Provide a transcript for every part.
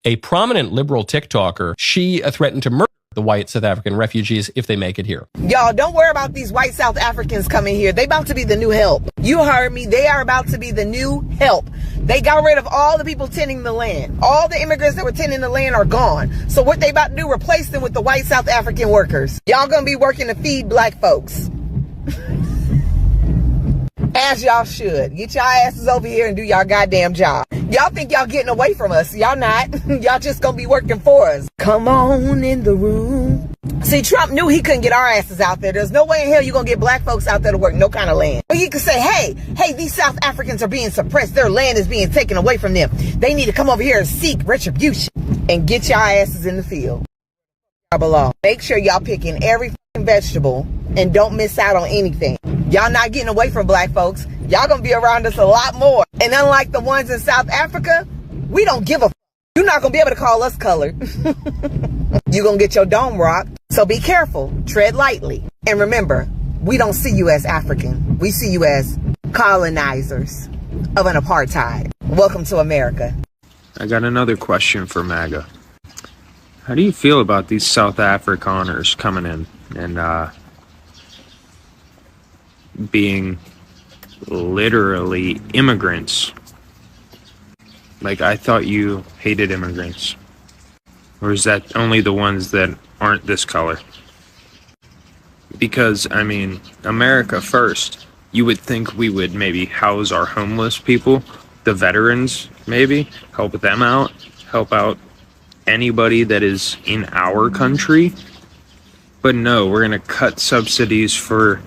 a prominent liberal TikToker. She threatened to murder the white South African refugees if they make it here. Y'all, don't worry about these white South Africans coming here. They about to be the new help. You heard me. They are about to be the new help. They got rid of all the people tending the land. All the immigrants that were tending the land are gone. So what they about to do, replace them with the white South African workers. Y'all gonna be working to feed black folks. As y'all should. Get y'all asses over here and do y'all goddamn job. Y'all think y'all getting away from us. Y'all not. Y'all just gonna be working for us. Come on in the room. See, Trump knew he couldn't get our asses out there. There's no way in hell you gonna get black folks out there to work no kind of land. But you can say, hey, these South Africans are being suppressed. Their land is being taken away from them. They need to come over here and seek retribution and get y'all asses in the field. Y'all belong. Make sure y'all picking every vegetable and don't miss out on anything. Y'all not getting away from black folks. Y'all gonna be around us a lot more. And unlike the ones in South Africa, we don't give a f. You're not gonna be able to call us colored. You're gonna get your dome rocked. So be careful, tread lightly. And remember, we don't see you as African. We see you as colonizers of an apartheid. Welcome to America. I got another question for MAGA. How do you feel about these South Afrikaners coming in and being literally immigrants? Like, I thought you hated immigrants. Or is that only the ones that aren't this color? Because, I mean, America first. You would think we would maybe house our homeless people, the veterans, maybe, help them out, help out anybody that is in our country. But no, we're going to cut subsidies for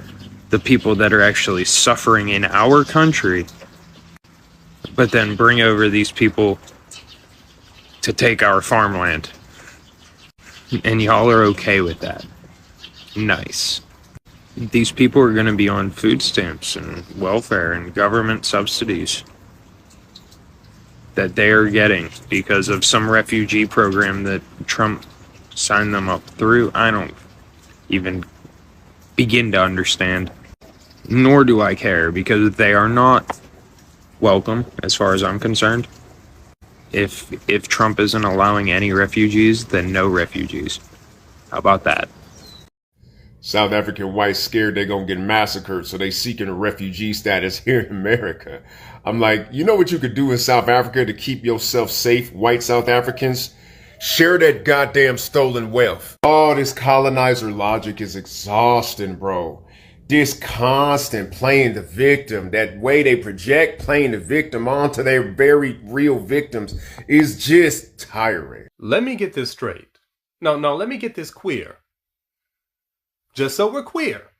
the people that are actually suffering in our country, but then bring over these people to take our farmland. And y'all are okay with that. Nice. These people are going to be on food stamps and welfare and government subsidies that they are getting because of some refugee program that Trump signed them up through. I don't even begin to understand. Nor do I care, because they are not welcome as far as I'm concerned. If Trump isn't allowing any refugees, then no refugees. How about that? South African whites scared they're gonna get massacred, so they seeking a refugee status here in America. I'm like, you know what you could do in South Africa to keep yourself safe, white South Africans? Share that goddamn stolen wealth. Oh, this colonizer logic is exhausting, bro. This constant playing the victim, that way they project playing the victim onto their very real victims is just tiring. Let me get this straight. No, let me get this queer. Just so we're queer.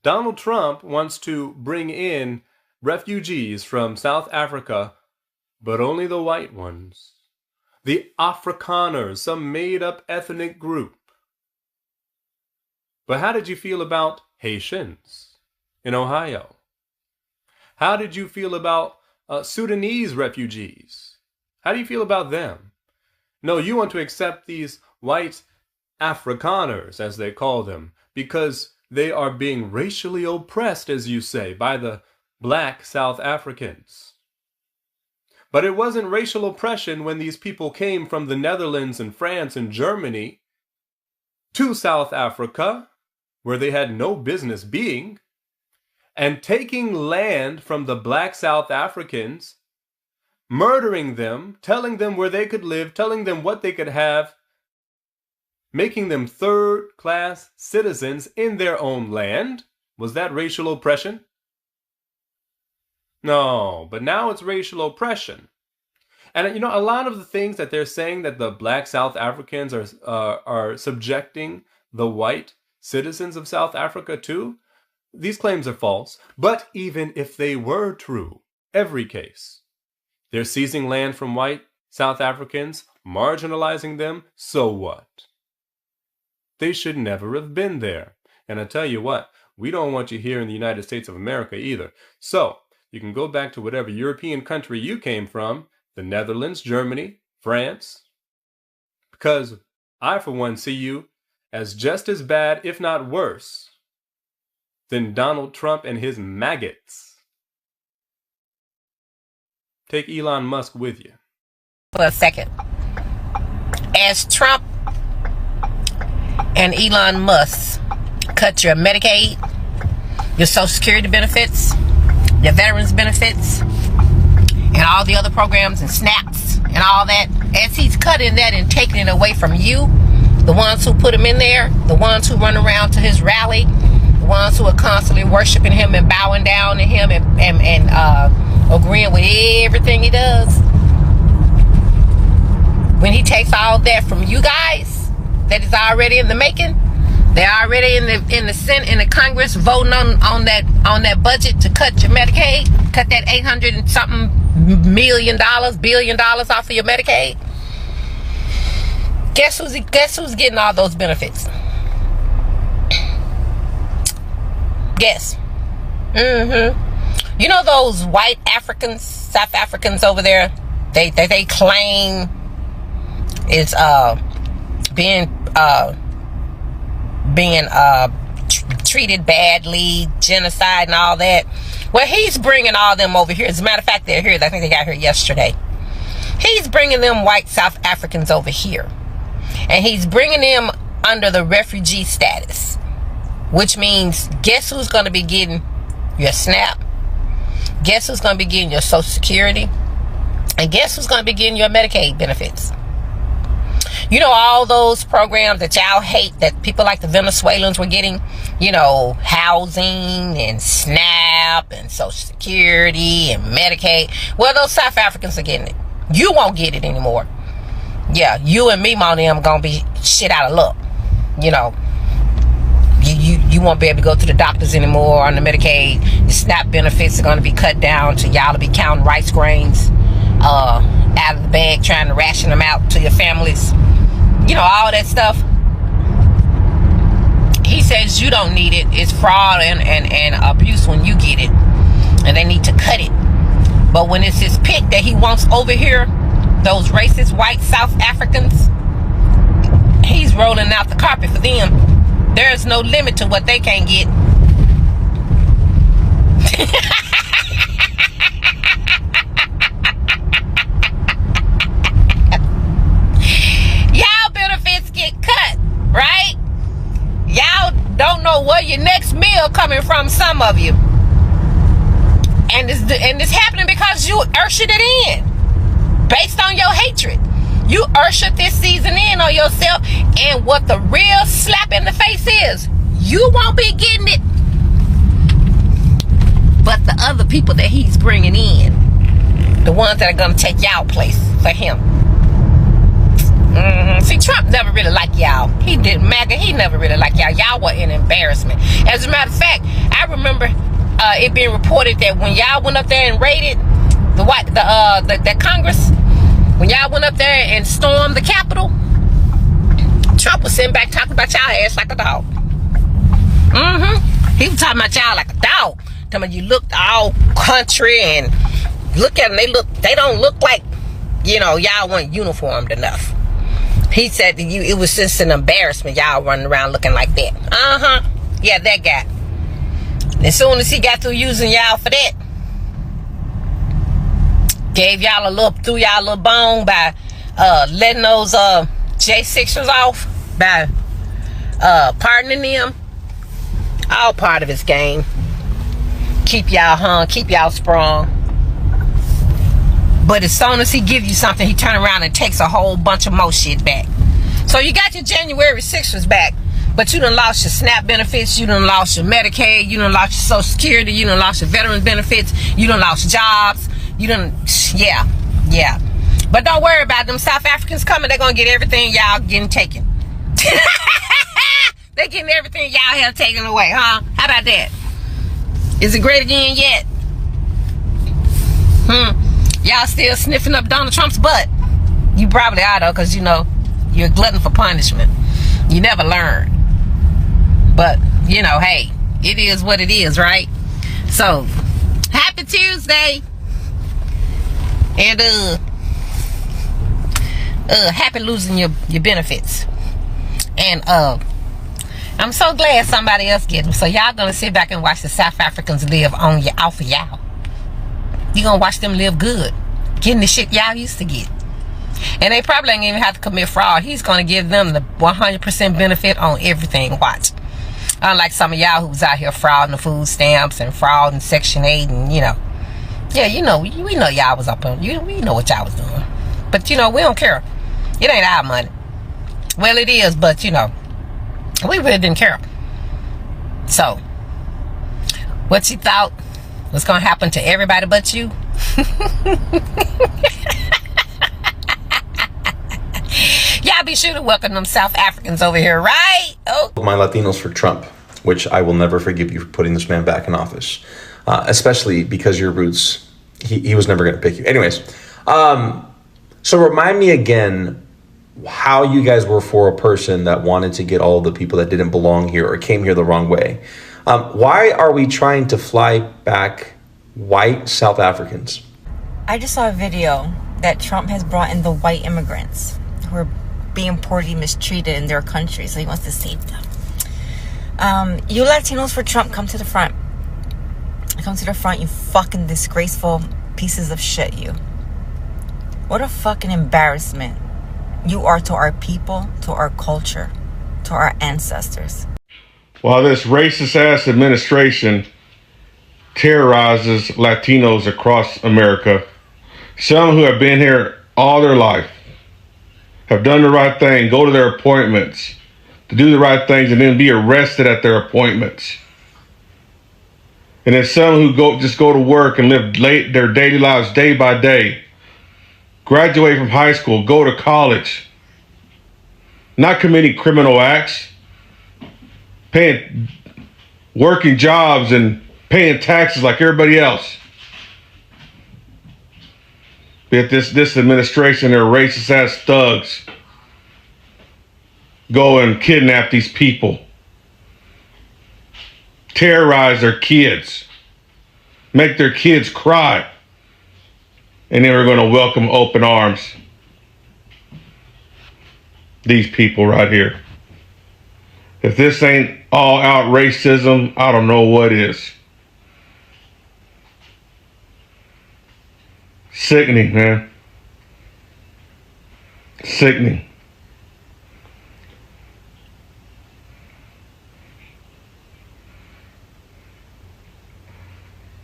Donald Trump wants to bring in refugees from South Africa, but only the white ones. The Afrikaners, some made-up ethnic group. But how did you feel about Haitians in Ohio? How did you feel about Sudanese refugees? How do you feel about them? No, you want to accept these white Afrikaners, as they call them, because they are being racially oppressed, as you say, by the black South Africans. But it wasn't racial oppression when these people came from the Netherlands and France and Germany to South Africa, where they had no business being, and taking land from the black South Africans, murdering them, telling them where they could live, telling them what they could have, making them third-class citizens in their own land. Was that racial oppression? No, but now it's racial oppression. And you know, a lot of the things that they're saying that the black South Africans are subjecting the white citizens of South Africa to, these claims are false. But even if they were true, every case, they're seizing land from white South Africans, marginalizing them, so what? They should never have been there. And I tell you what, we don't want you here in the United States of America either. So you can go back to whatever European country you came from, the Netherlands, Germany, France, because I, for one, see you as just as bad, if not worse, than Donald Trump and his maggots. Take Elon Musk with you. For a second. As Trump and Elon Musk cut your Medicaid, your Social Security benefits, your veterans benefits, and all the other programs and SNAPs and all that, as he's cutting that and taking it away from you, the ones who put him in there, the ones who run around to his rally, the ones who are constantly worshiping him and bowing down to him and agreeing with everything he does, when he takes all that from you guys that is already in the making, they're already in the Senate, in the Congress, voting on that budget to cut your Medicaid, cut that $800 and something billion dollars off of your Medicaid. Guess who's getting all those benefits? Guess. You know those white Africans, South Africans over there? They claim is being treated badly, genocide and all that. Well, he's bringing all them over here. As a matter of fact, they're here. I think they got here yesterday. He's bringing them white South Africans over here, and he's bringing them under the refugee status, which means guess who's going to be getting your SNAP? Guess who's going to be getting your Social Security? And guess who's going to be getting your Medicaid benefits? You know, all those programs that y'all hate that people like the Venezuelans were getting, you know, housing and SNAP and Social Security and Medicaid. Well, those South Africans are getting it. You won't get it anymore. Yeah, you and me, on them, gonna be shit out of luck. You know, you won't be able to go to the doctors anymore on the Medicaid. The SNAP benefits are gonna be cut down to y'all to be counting rice grains out of the bag, trying to ration them out to your families. You know, all that stuff. He says you don't need it. It's fraud and abuse when you get it, and they need to cut it. But when it's his pick that he wants over here, those racist white South Africans, he's rolling out the carpet for them. There's no limit to what they can get. Y'all benefits get cut, right? Y'all don't know where your next meal coming from, some of you. And it's happening because you ushered it in based on your hatred. You ushered this season in on yourself, and what the real slap in the face is, you won't be getting it, but the other people that he's bringing in, the ones that are going to take y'all place for him. See, Trump never really liked y'all. He didn't. MAGA, he never really liked y'all. Y'all were an embarrassment. As a matter of fact, I remember it being reported that when y'all went up there and raided the Congress, when y'all went up there and stormed the Capitol, Trump was sitting back talking about y'all ass like a dog. He was talking about y'all like a dog. Talking about you looked all country, and look at them. They don't look like, you know, y'all weren't uniformed enough. He said to you, it was just an embarrassment y'all running around looking like that. Yeah, that guy. As soon as he got through using y'all for that, gave y'all threw y'all a little bone by letting those J6ers off, by pardoning them. All part of his game. Keep y'all hung, keep y'all sprung. But as soon as he give you something, he turn around and takes a whole bunch of more shit back. So you got your January 6ers back, but you done lost your SNAP benefits, you done lost your Medicaid, you done lost your Social Security, you done lost your veteran benefits, you done lost jobs, you done, yeah. But don't worry about them South Africans coming, they're gonna get everything y'all getting taken. They're getting everything y'all have taken away, huh? How about that? Is it great again yet? Y'all still sniffing up Donald Trump's butt? You probably are, though, because, you know, you're a glutton for punishment. You never learn. But, you know, hey, it is what it is, right? So, happy Tuesday. And, happy losing your benefits. And, I'm so glad somebody else get them. So, y'all gonna sit back and watch the South Africans live off of y'all. You gonna watch them live good, getting the shit y'all used to get. And they probably ain't even have to commit fraud. He's going to give them the 100% benefit on everything. Watch. Unlike some of y'all who's out here frauding the food stamps and frauding Section 8 and, you know. Yeah, you know, we know y'all was up on, we know what y'all was doing. But, you know, we don't care. It ain't our money. Well, it is, but, you know, we really didn't care. So, what you thought was going to happen to everybody but you? Y'all be sure to welcome them South Africans over here, right? Oh. My Latinos for Trump, which I will never forgive you for putting this man back in office, especially because your roots, he was never going to pick you. Anyways, so remind me again how you guys were for a person that wanted to get all the people that didn't belong here or came here the wrong way. Why are we trying to fly back white South Africans? I just saw a video that Trump has brought in the white immigrants who are being poorly mistreated in their country, so he wants to save them. You Latinos for Trump, come to the front. Come to the front, you fucking disgraceful pieces of shit, you. What a fucking embarrassment you are to our people, to our culture, to our ancestors. While this racist-ass administration terrorizes Latinos across America, some who have been here all their life have done the right thing, go to their appointments, to do the right things, and then be arrested at their appointments. And then some who just go to work and live their daily lives day by day, graduate from high school, go to college, not committing criminal acts, working jobs and paying taxes like everybody else. Yet this administration, they're racist ass thugs, go and kidnap these people, terrorize their kids, make their kids cry, and then we're going to welcome open arms these people right here. If this ain't all out racism, I don't know what is. Sickening, man. Sickening.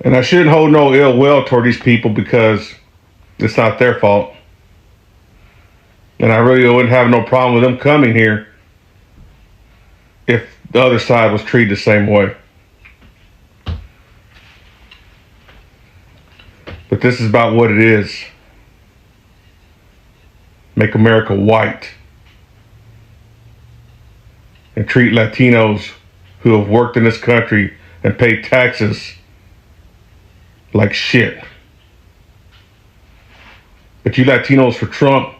And I shouldn't hold no ill will toward these people because it's not their fault. And I really wouldn't have no problem with them coming here if the other side was treated the same way. But this is about what it is. Make America white. And treat Latinos who have worked in this country and paid taxes like shit. But you Latinos for Trump,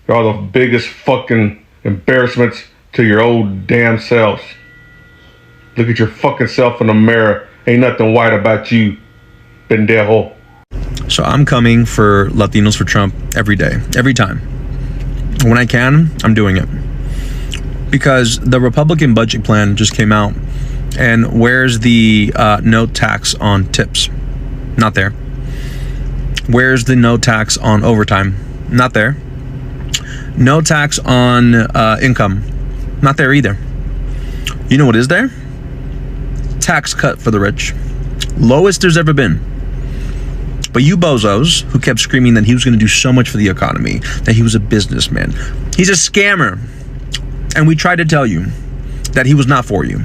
you're all the biggest fucking embarrassments to your old damn selves. Look at your fucking self in the mirror. Ain't nothing white about you, pendejo. So I'm coming for Latinos for Trump every day, every time. When I can, I'm doing it. Because the Republican budget plan just came out. And where's the no tax on tips? Not there. Where's the no tax on overtime? Not there. No tax on income. Not there either. You know what is there? Tax cut for the rich. Lowest there's ever been. But you bozos who kept screaming that he was going to do so much for the economy, that he was a businessman. He's a scammer. And we tried to tell you that he was not for you.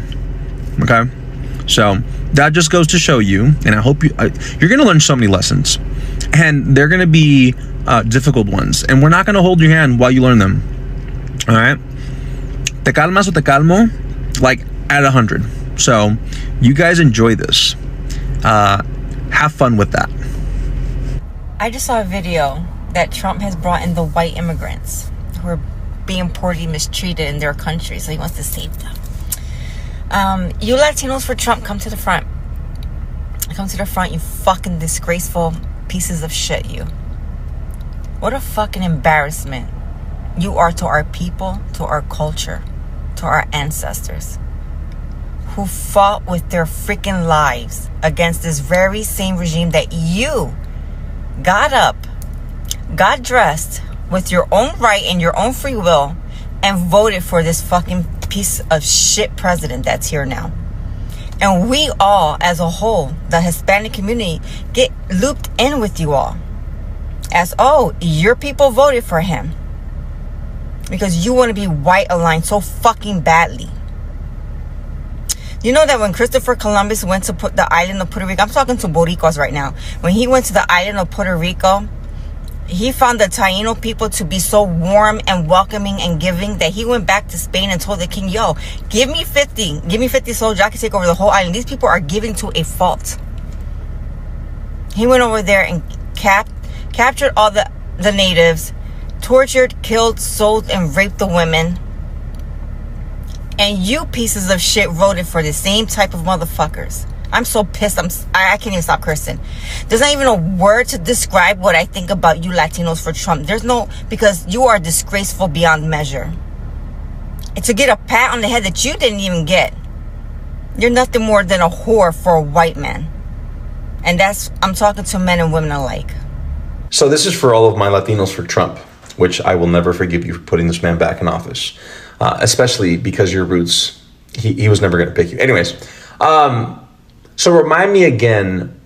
Okay? So that just goes to show you, and I hope you're going to learn so many lessons. And they're going to be difficult ones. And we're not going to hold your hand while you learn them. All right? Te calmas o te calmo, like at 100. So you guys enjoy this. Have fun with that. I just saw a video that Trump has brought in the white immigrants who are being poorly mistreated in their country, so he wants to save them. You Latinos for Trump, come to the front. Come to the front, you fucking disgraceful pieces of shit, you. What a fucking embarrassment you are to our people, to our culture, to our ancestors, who fought with their freaking lives against this very same regime that you got up, got dressed, with your own right and your own free will and voted for this fucking piece of shit president that's here now. And we all, as a whole, the Hispanic community, get looped in with you all. As, oh, your people voted for him. Because you want to be white aligned so fucking badly. You know that when Christopher Columbus went to put the island of Puerto Rico, I'm talking to Boricuas right now. When he went to the island of Puerto Rico, he found the Taino people to be so warm and welcoming and giving that he went back to Spain and told the king, yo, give me 50 soldiers. I can take over the whole island. These people are giving to a fault. He went over there and captured all the natives, tortured, killed, sold, and raped the women. And you pieces of shit voted for the same type of motherfuckers. I'm so pissed. I can't even stop cursing. There's not even a word to describe what I think about you Latinos for Trump. There's no, because you are disgraceful beyond measure. And to get a pat on the head that you didn't even get. You're nothing more than a whore for a white man. And I'm talking to men and women alike. So this is for all of my Latinos for Trump, which I will never forgive you for putting this man back in office. Especially because your roots, he was never going to pick you. Anyways, so remind me again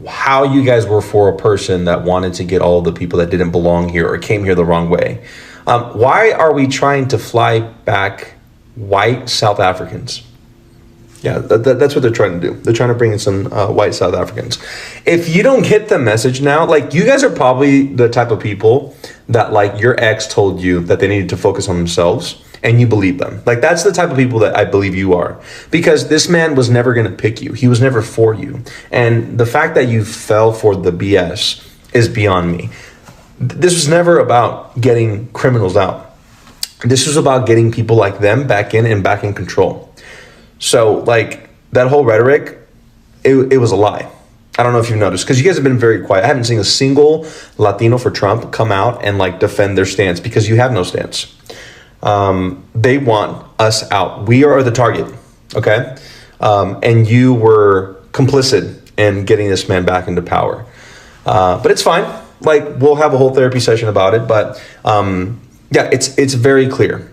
how you guys were for a person that wanted to get all the people that didn't belong here or came here the wrong way. Why are we trying to fly back white South Africans? Yeah, that's what they're trying to do. They're trying to bring in some white South Africans. If you don't get the message now, like, you guys are probably the type of people that, like, your ex told you that they needed to focus on themselves, and you believe them. Like, that's the type of people that I believe you are. Because this man was never going to pick you. He was never for you. And the fact that you fell for the BS is beyond me. This was never about getting criminals out. This was about getting people like them back in and back in control. So, like, that whole rhetoric, it was a lie. I don't know if you've noticed, because you guys have been very quiet. I haven't seen a single Latino for Trump come out and, like, defend their stance, because you have no stance. They want us out. We are the target, okay? And you were complicit in getting this man back into power. But it's fine. Like, we'll have a whole therapy session about it. But, yeah, it's very clear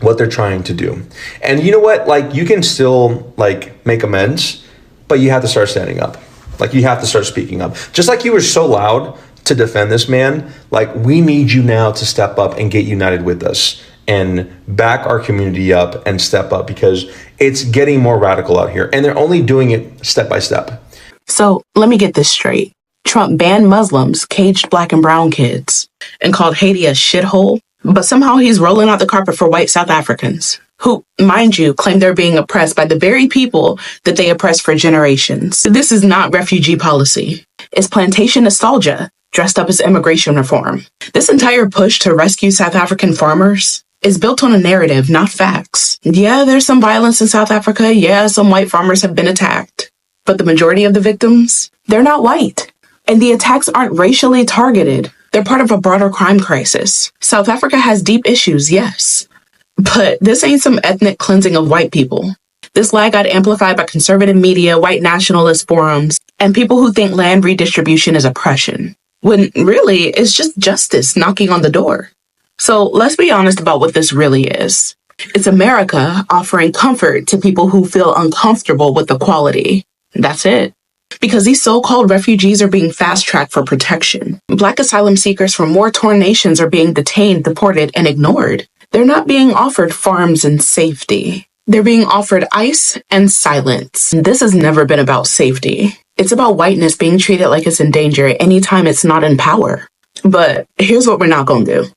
what they're trying to do. And you know what? Like, you can still, like, make amends, but you have to start standing up. Like, you have to start speaking up. Just like you were so loud to defend this man, like, we need you now to step up and get united with us and back our community up and step up, because it's getting more radical out here. And they're only doing it step by step. So let me get this straight. Trump banned Muslims, caged black and brown kids, and called Haiti a shithole. But somehow he's rolling out the carpet for white South Africans, who, mind you, claim they're being oppressed by the very people that they oppressed for generations. This is not refugee policy. It's plantation nostalgia, dressed up as immigration reform. This entire push to rescue South African farmers is built on a narrative, not facts. Yeah, there's some violence in South Africa. Yeah, some white farmers have been attacked. But the majority of the victims, they're not white. And the attacks aren't racially targeted. They're part of a broader crime crisis. South Africa has deep issues, yes. But this ain't some ethnic cleansing of white people. This lie got amplified by conservative media, white nationalist forums, and people who think land redistribution is oppression, when really it's just justice knocking on the door. So let's be honest about what this really is. It's America offering comfort to people who feel uncomfortable with equality. That's it. Because these so-called refugees are being fast-tracked for protection. Black asylum seekers from war-torn nations are being detained, deported, and ignored. They're not being offered farms and safety. They're being offered ICE and silence. This has never been about safety. It's about whiteness being treated like it's in danger anytime it's not in power. But here's what we're not going to do.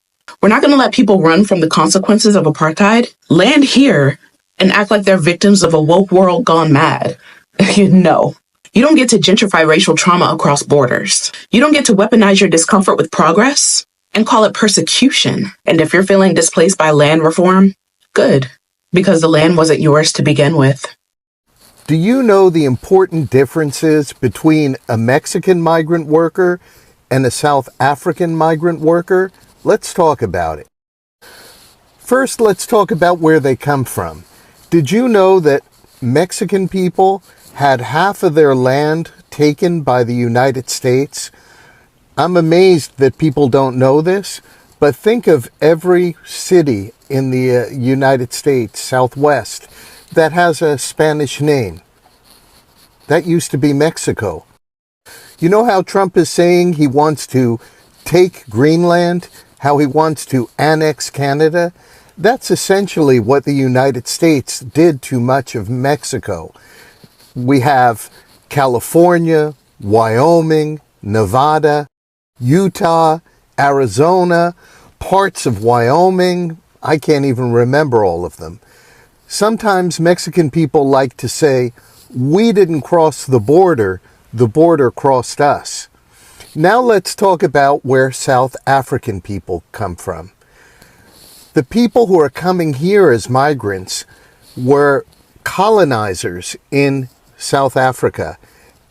We're not going to let people run from the consequences of apartheid, land here, and act like they're victims of a woke world gone mad. No. You don't get to gentrify racial trauma across borders. You don't get to weaponize your discomfort with progress and call it persecution. And if you're feeling displaced by land reform, good, because the land wasn't yours to begin with. Do you know the important differences between a Mexican migrant worker and a South African migrant worker? Let's talk about it. First, let's talk about where they come from. Did you know that Mexican people had half of their land taken by the United States? I'm amazed that people don't know this, But think of every city in the United States, Southwest, that has a Spanish name. That used to be Mexico. You know how Trump is saying he wants to take Greenland, how he wants to annex Canada? That's essentially what the United States did to much of Mexico. We have California, Wyoming, Nevada, Utah, Arizona, parts of Wyoming. I can't even remember all of them. Sometimes Mexican people like to say, we didn't cross the border crossed us. Now let's talk about where South African people come from. The people who are coming here as migrants were colonizers in South Africa.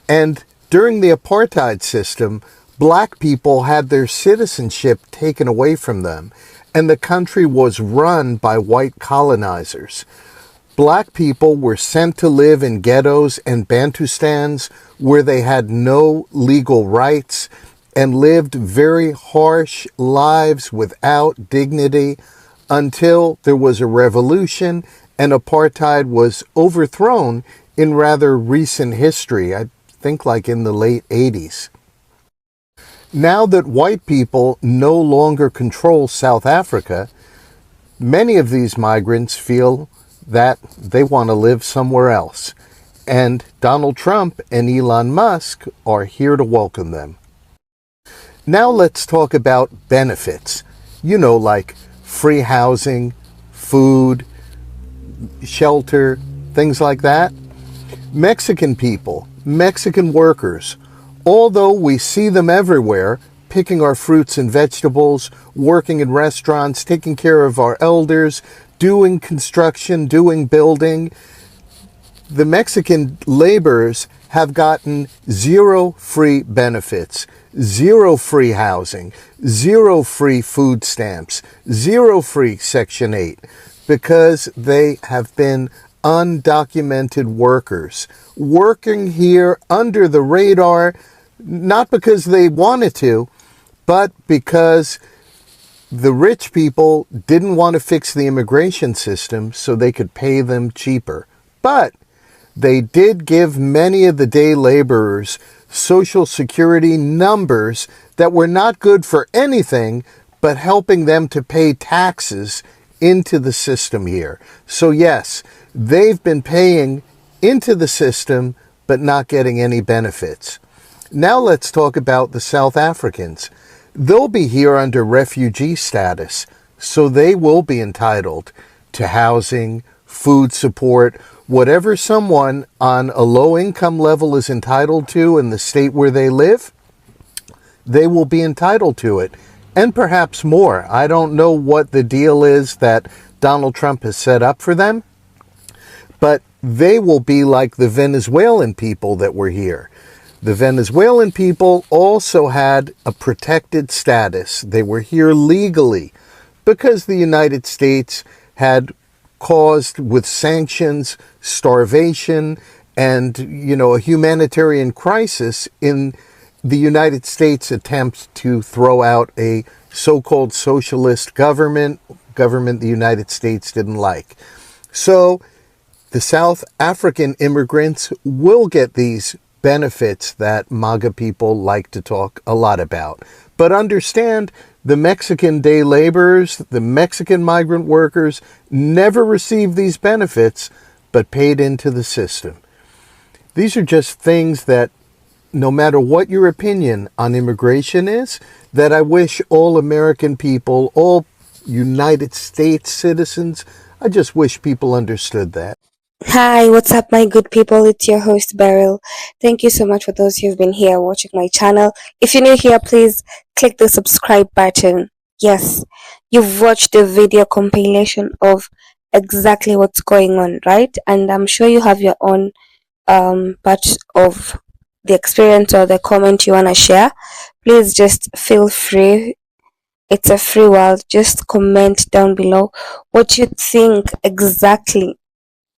And during the apartheid system, black people had their citizenship taken away from them, and the country was run by white colonizers. Black people were sent to live in ghettos and Bantustans where they had no legal rights and lived very harsh lives without dignity until there was a revolution and apartheid was overthrown in rather recent history, I think like in the late 80s. Now that white people no longer control South Africa, many of these migrants feel that they want to live somewhere else. And Donald Trump and Elon Musk are here to welcome them. Now let's talk about benefits. You know, like free housing, food, shelter, things like that. Mexican people, Mexican workers, although we see them everywhere, picking our fruits and vegetables, working in restaurants, taking care of our elders, doing construction, doing building, the Mexican laborers have gotten zero free benefits, zero free housing, zero free food stamps, zero free Section 8, because they have been undocumented workers, working here under the radar, not because they wanted to, but because the rich people didn't want to fix the immigration system so they could pay them cheaper. But they did give many of the day laborers Social Security numbers that were not good for anything but helping them to pay taxes into the system here. So yes, they've been paying into the system but not getting any benefits. Now let's talk about the South Africans. They'll be here under refugee status, so they will be entitled to housing, food support, whatever someone on a low income level is entitled to in the state where they live, they will be entitled to it. And perhaps more. I don't know what the deal is that Donald Trump has set up for them, but they will be like the Venezuelan people that were here. The Venezuelan people also had a protected status. They were here legally because the United States had caused with sanctions, starvation, and, a humanitarian crisis in the United States' attempts to throw out a so-called socialist government the United States didn't like. So the South African immigrants will get these benefits that MAGA people like to talk a lot about. But understand, the Mexican day laborers, the Mexican migrant workers never received these benefits, but paid into the system. These are just things that, no matter what your opinion on immigration is, that I wish all American people, all United States citizens, I just wish people understood that. Hi, what's up, my good people? It's your host, Beryl. Thank you so much for those who've been here watching my channel. If you're new here, please click the subscribe button. Yes, you've watched the video compilation of exactly what's going on, right? And I'm sure you have your own part of the experience or the comment you want to share. Please just feel free. It's a free world. Just comment down below what you think exactly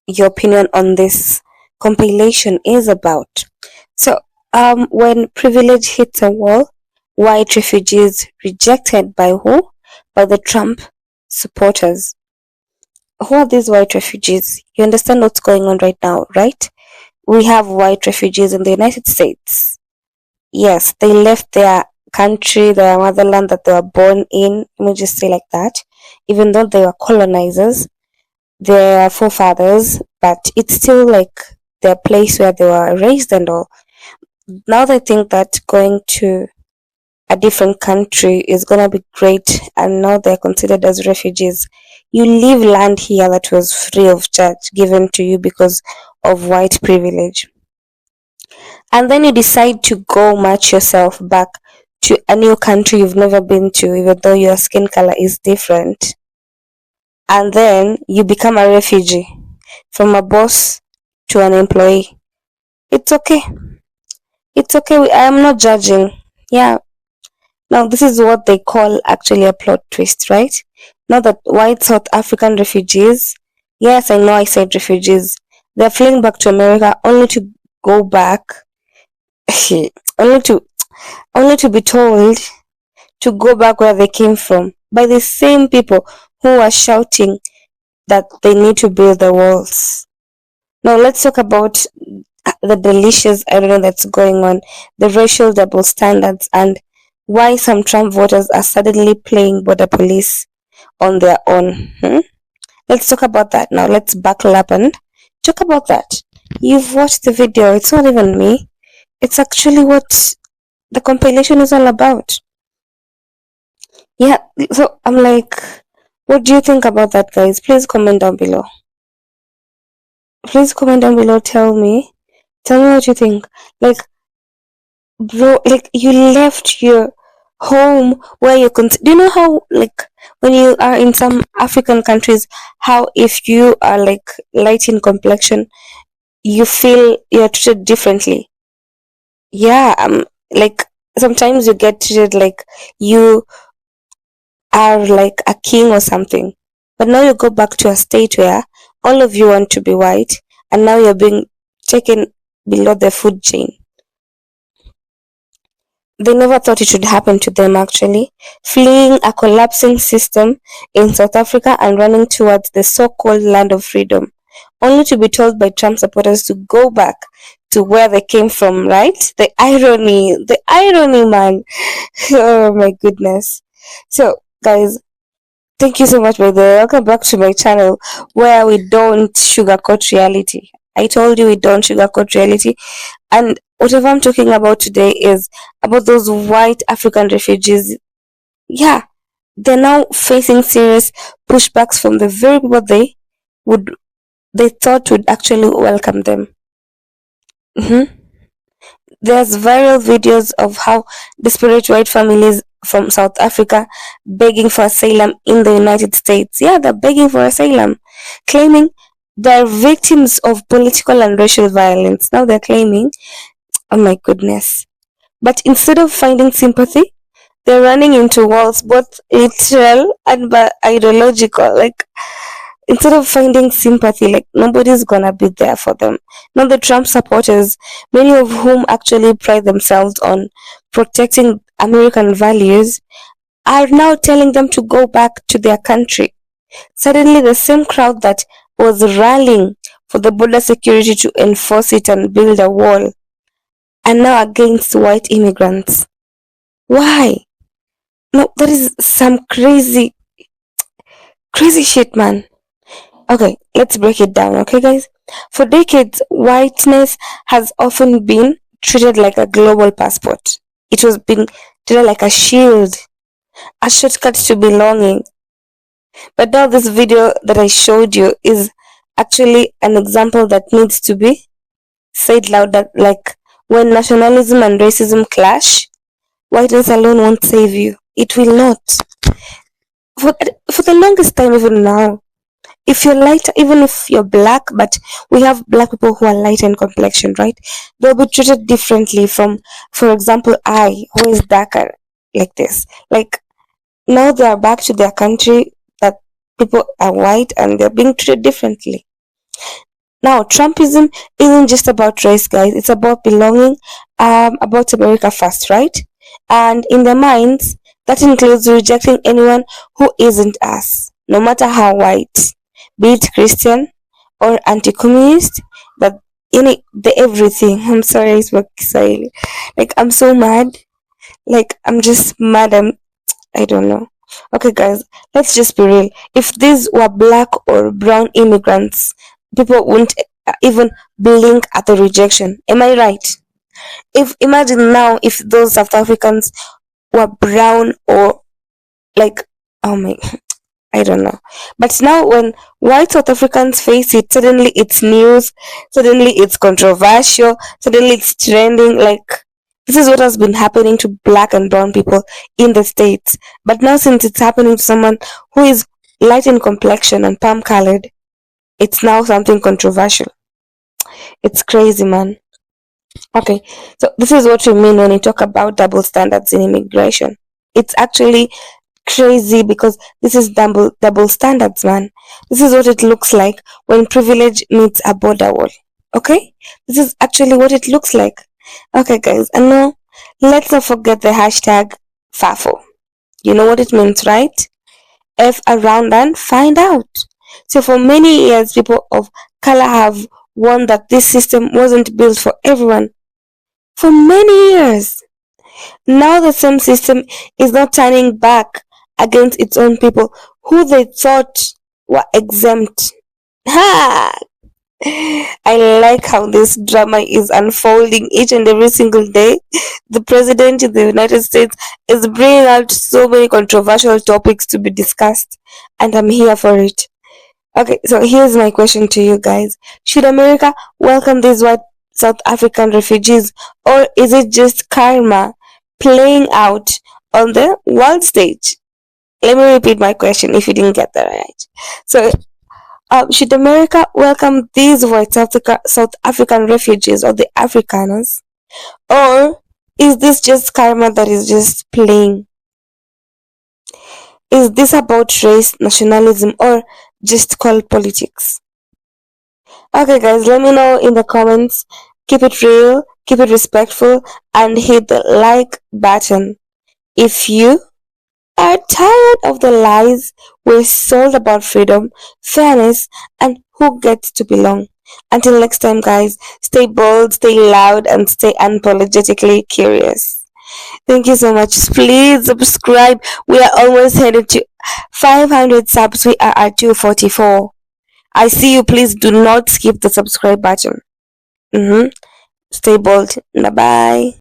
your opinion on this compilation is about. So, when privilege hits a wall, white refugees rejected by who? by the Trump supporters. Who are these white refugees? You understand what's going on right now, right? We have white refugees in the United States. Yes, they left their country, their motherland that they were born in. Let me just say like that. Even though they were colonizers, their forefathers, but it's still like their place where they were raised and all. Now they think that going to a different country is gonna be great, and now they're considered as refugees. You leave land here that was free of charge, given to you because of white privilege, and then you decide to go match yourself back to a new country you've never been to, even though your skin color is different, and then you become a refugee from a boss to an employee. It's okay. It's okay. I am not judging. Yeah. Now, this is what they call actually a plot twist, right? Now that white South African refugees, yes, I know I said refugees, they're fleeing back to America only to go back, only to be told to go back where they came from by the same people who are shouting that they need to build the walls. Now, let's talk about the delicious irony that's going on, the racial double standards, and why some Trump voters are suddenly playing border police on their own. Let's talk about that now. Let's buckle up and talk about that. You've watched the video. It's not even me. It's actually what the compilation is all about. Yeah, so I'm like, what do you think about that, guys? Please comment down below. Please comment down below. Tell me what you think. Like, bro, like you left your home where you can. Do you know how, like, when you are in some African countries, how if you are like light in complexion, you feel you're treated differently? Yeah, like sometimes you get treated like you are like a king or something. But now you go back to a state where all of you want to be white, and now you're being taken below the food chain. They never thought it should happen to them, actually. Fleeing a collapsing system in South Africa and running towards the so-called land of freedom, only to be told by Trump supporters to go back to where they came from, right? The irony, man. Oh my goodness. So, guys, thank you so much, by the way. Welcome back to my channel where we don't sugarcoat reality. I told you we don't sugarcoat reality. And whatever I'm talking about today is about those white African refugees. Yeah, they're now facing serious pushbacks from the very people they thought would actually welcome them. There's viral videos of how desperate white families from South Africa begging for asylum in the United States. Yeah, they're begging for asylum, claiming they're victims of political and racial violence. Now they're claiming, oh my goodness. But instead of finding sympathy, they're running into walls, both literal and ideological. Like, instead of finding sympathy, like nobody's gonna be there for them. Now the Trump supporters, many of whom actually pride themselves on protecting American values, are now telling them to go back to their country. Suddenly the same crowd that was rallying for the border security to enforce it and build a wall are now against white immigrants. Why? No, that is some crazy shit, man. Okay, let's break it down, okay, guys? For decades, whiteness has often been treated like a global passport. It was being treated like a shield, a shortcut to belonging. But now this video that I showed you is actually an example that needs to be said loud, that like when nationalism and racism clash, whiteness alone won't save you. It will not. For the longest time, even now, if you're light, even if you're black, but we have black people who are light in complexion, right? They'll be treated differently from, for example, who is darker, like this. Like, now they are back to their country that people are white and they're being treated differently. Now, Trumpism isn't just about race, guys. It's about belonging, about America first, right? And in their minds, That includes rejecting anyone who isn't us, no matter how white, be it Christian or anti-communist, but the everything. I'm sorry, I spoke Kiswahili. Like, I'm so mad. Like, I'm just mad. I don't know. Okay, guys, let's just be real. If these were black or brown immigrants, people wouldn't even blink at the rejection. Am I right? If imagine now if those South Africans were brown or like, oh my, I don't know. But now when white South Africans face it, suddenly it's news, suddenly it's controversial, suddenly it's trending. Like, this is what has been happening to black and brown people in the States. But now since it's happening to someone who is light in complexion and palm colored, it's now something controversial. It's crazy, man. Okay, so this is what we mean when we talk about double standards in immigration. It's actually crazy because this is double standards, man. This is what it looks like when privilege meets a border wall. Okay, this is actually what it looks like. Okay, guys, and now let's not forget the hashtag FAFO. You know what it means, right? F around and find out. So for many years, people of color have warned that this system wasn't built for everyone. For many years. Now the same system is not turning back against its own people who they thought were exempt. Ha! I like how this drama is unfolding each and every single day. The president of the United States is bringing out so many controversial topics to be discussed, and I'm here for it. Okay, so here's my question to you guys. Should America welcome these white South African refugees, or is it just karma playing out on the world stage? Let me repeat my question if you didn't get that right. So, should America welcome these white South African refugees or the Afrikaners, or is this just karma that is just playing? Is this about race, nationalism, or just cold politics? Okay, guys, let me know in the comments. Keep it real, keep it respectful, and hit the like button if you are tired of the lies we're sold about freedom, fairness, and who gets to belong. Until next time, guys, stay bold, stay loud, and stay unapologetically curious. Thank you so much. Please subscribe. We are almost headed to 500 subs. We are at 244. I see you. Please do not skip the subscribe button. Stay bold. Bye bye.